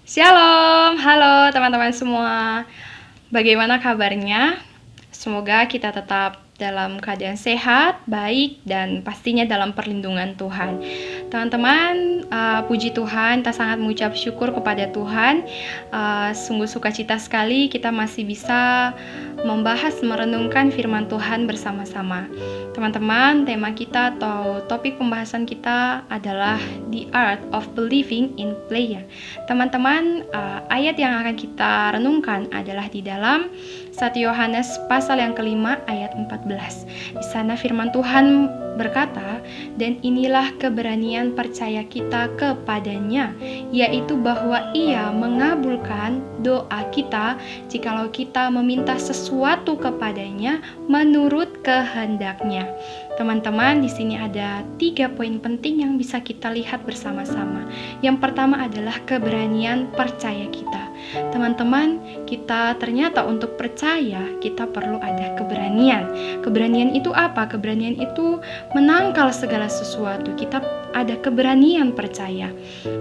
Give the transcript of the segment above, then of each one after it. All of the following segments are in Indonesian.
Shalom, halo teman-teman semua. Bagaimana kabarnya? Semoga kita tetap dalam keadaan sehat, baik, dan pastinya dalam perlindungan Tuhan. Teman-teman, puji Tuhan, kita sangat mengucap syukur kepada Tuhan. Sungguh sukacita sekali kita masih bisa membahas, merenungkan firman Tuhan bersama-sama. Teman-teman, tema kita atau topik pembahasan kita adalah The Art of Believing in Prayer. Teman-teman, ayat yang akan kita renungkan adalah di dalam 1 Yohanes pasal yang kelima ayat 14. Di sana firman Tuhan berkata, dan inilah keberanian percaya kita kepadanya, yaitu bahwa Ia mengabulkan doa kita jikalau kita meminta sesuatu kepadanya menurut kehendaknya. Teman-teman, di sini ada 3 poin penting yang bisa kita lihat bersama-sama. Yang pertama adalah keberanian percaya kita. Teman-teman, kita ternyata untuk percaya kita perlu ada keberanian. Keberanian itu apa? Keberanian itu menangkal segala sesuatu. Kita ada keberanian percaya.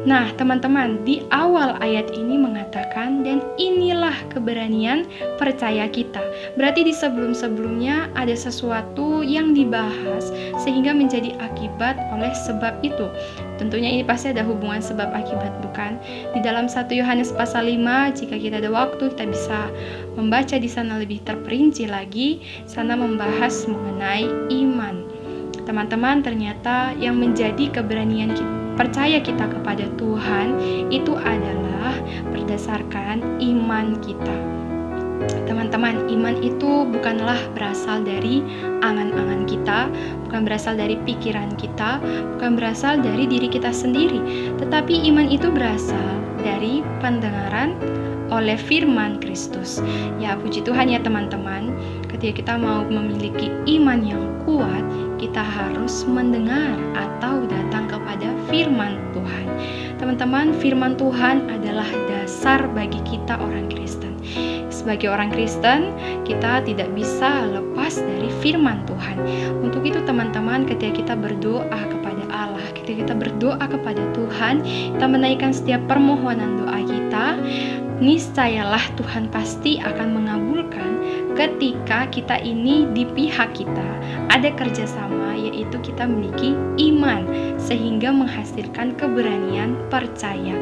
Nah, teman-teman, di awal ayat ini mengatakan, dan inilah keberanian percaya kita. Berarti di sebelum-sebelumnya ada sesuatu yang dibahas sehingga menjadi akibat oleh sebab itu. Tentunya ini pasti ada hubungan sebab akibat, bukan? Di dalam 1 Yohanes pasal 5, jika kita ada waktu, kita bisa membaca di sana lebih terperinci lagi. Sana membahas mengenai iman. Teman-teman, ternyata yang menjadi keberanian percaya kita kepada Tuhan itu adalah berdasarkan iman kita. Teman-teman, iman itu bukanlah berasal dari angan-angan kita, bukan berasal dari pikiran kita, bukan berasal dari diri kita sendiri, tetapi iman itu berasal dari pendengaran oleh firman Kristus. Ya, puji Tuhan ya teman-teman, ketika kita mau memiliki iman yang kuat, kita harus mendengar atau datang kepada firman Tuhan. Teman-teman, firman Tuhan adalah dasar bagi kita orang Kristen. Sebagai orang Kristen, kita tidak bisa lepas dari firman Tuhan. Untuk itu teman-teman, ketika kita berdoa kepada Allah, ketika kita berdoa kepada Tuhan, kita menaikkan setiap permohonan doa kita, niscayalah Tuhan pasti akan mengabulkan ketika kita ini di pihak kita ada kerjasama, yaitu kita memiliki iman sehingga menghasilkan keberanian percaya.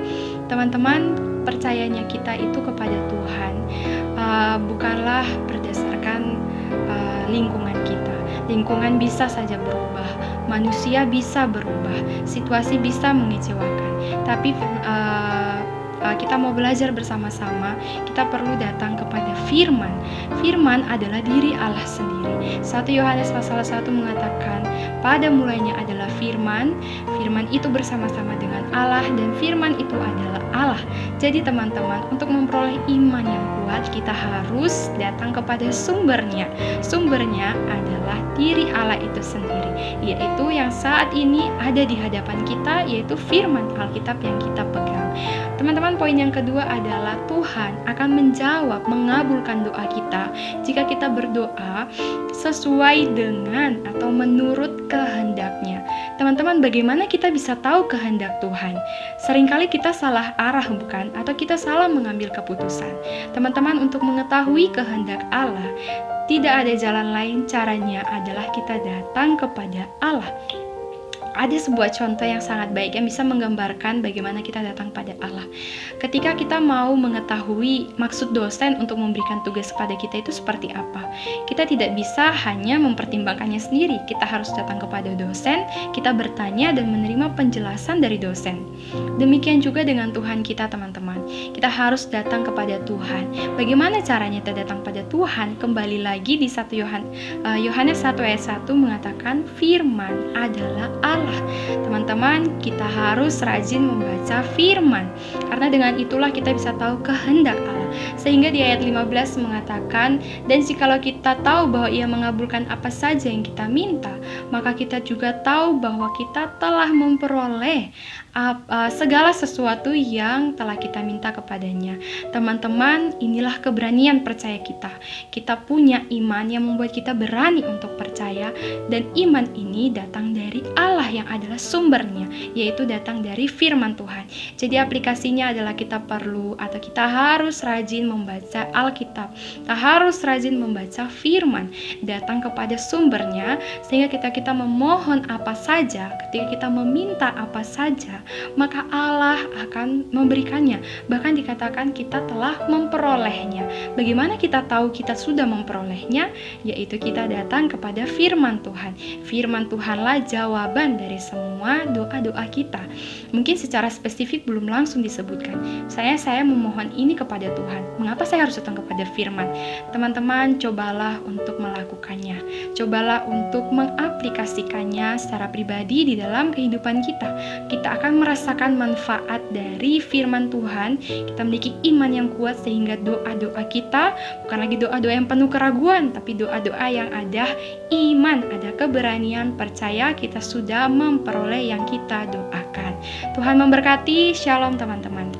Teman-teman, percayanya kita itu kepada Tuhan bukanlah berdasarkan lingkungan kita. Lingkungan bisa saja berubah, manusia bisa berubah, situasi bisa mengecewakan, tapi kita mau belajar bersama-sama, kita perlu datang kepada firman. Firman adalah diri Allah sendiri. 1 Yohanes pasal 1 mengatakan, pada mulanya adalah firman, firman itu bersama-sama dengan Allah, dan firman itu adalah Allah. Jadi teman-teman, untuk memperoleh iman yang kuat, kita harus datang kepada sumbernya. Sumbernya adalah diri Allah itu sendiri, yaitu yang saat ini ada di hadapan kita, yaitu firman Alkitab yang kita pegang. Teman-teman, poin yang kedua adalah Tuhan akan menjawab, mengabulkan doa kita jika kita berdoa sesuai dengan atau menurut kehendaknya. Teman-teman, bagaimana kita bisa tahu kehendak Tuhan? Seringkali kita salah arah, bukan? Atau kita salah mengambil keputusan. Teman-teman, untuk mengetahui kehendak Allah, tidak ada jalan lain, caranya adalah kita datang kepada Allah. Ada sebuah contoh yang sangat baik yang bisa menggambarkan bagaimana kita datang pada Allah. Ketika kita mau mengetahui maksud dosen untuk memberikan tugas kepada kita itu seperti apa, kita tidak bisa hanya mempertimbangkannya sendiri. Kita harus datang kepada dosen, kita bertanya dan menerima penjelasan dari dosen. Demikian juga dengan Tuhan kita, teman-teman. Kita harus datang kepada Tuhan. Bagaimana caranya kita datang pada Tuhan? Kembali lagi di 1 Yohanes 1 ayat 1 mengatakan firman adalah Allah. Teman-teman, kita harus rajin membaca firman, karena dengan itulah kita bisa tahu kehendak Allah. Sehingga di ayat 15 mengatakan, dan jikalau kita tahu bahwa Ia mengabulkan apa saja yang kita minta, maka kita juga tahu bahwa kita telah memperoleh segala sesuatu yang telah kita minta kepadanya. Teman-teman, inilah keberanian percaya kita. Kita punya iman yang membuat kita berani untuk percaya, dan iman ini datang dari Allah yang adalah sumbernya, yaitu datang dari firman Tuhan. Jadi aplikasinya adalah kita harus rajin membaca Alkitab. Kita harus rajin membaca firman, datang kepada sumbernya, sehingga kita memohon apa saja, ketika kita meminta apa saja, maka Allah akan memberikannya. Bahkan dikatakan kita telah memperolehnya. Bagaimana kita tahu kita sudah memperolehnya? Yaitu kita datang kepada firman Tuhan. Firman Tuhanlah jawaban dari semua doa-doa kita. Mungkin secara spesifik belum langsung disebutkan. Saya memohon ini kepada Tuhan. Mengapa saya harus datang kepada firman? Teman-teman, cobalah untuk melakukannya. Cobalah untuk mengaplikasikannya secara pribadi di dalam kehidupan kita. Kita akan merasakan manfaat dari firman Tuhan. Kita memiliki iman yang kuat sehingga doa-doa kita bukan lagi doa-doa yang penuh keraguan, tapi doa-doa yang ada iman, ada keberanian percaya kita sudah memperoleh yang kita doakan. Tuhan memberkati. Shalom teman-teman.